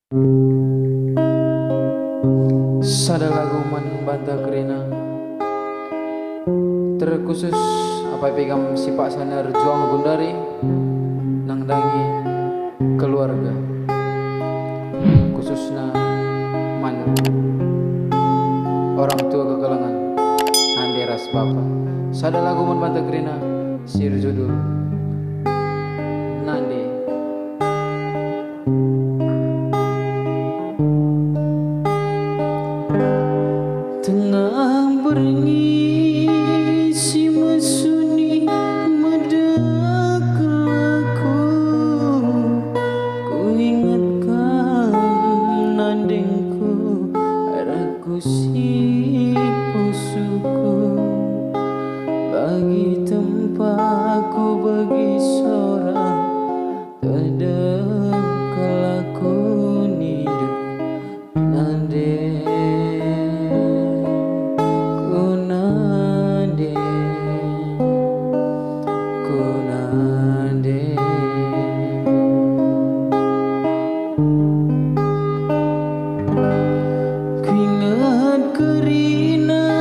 Sada lagu man banta kerina terkhusus apa pegam sipak sanar juang gundari nang dangi keluarga khususnya man orang tua kegalangan anderas bapa. Sada lagu man banta kerina sir judul Nande. Tengah berngisi mesuni mendekal aku, ku ingatkan nandengku, ragu si pusuku, bagi tempatku bagi seorang terdekal aku hidup nande. Kuingat kerina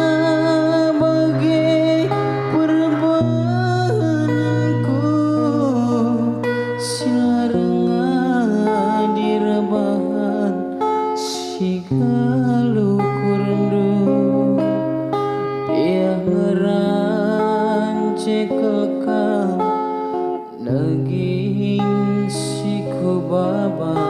bagai perbananku, silarengan di rebahan si galuh kurendu, dia ngerance kekam naging si kubaba.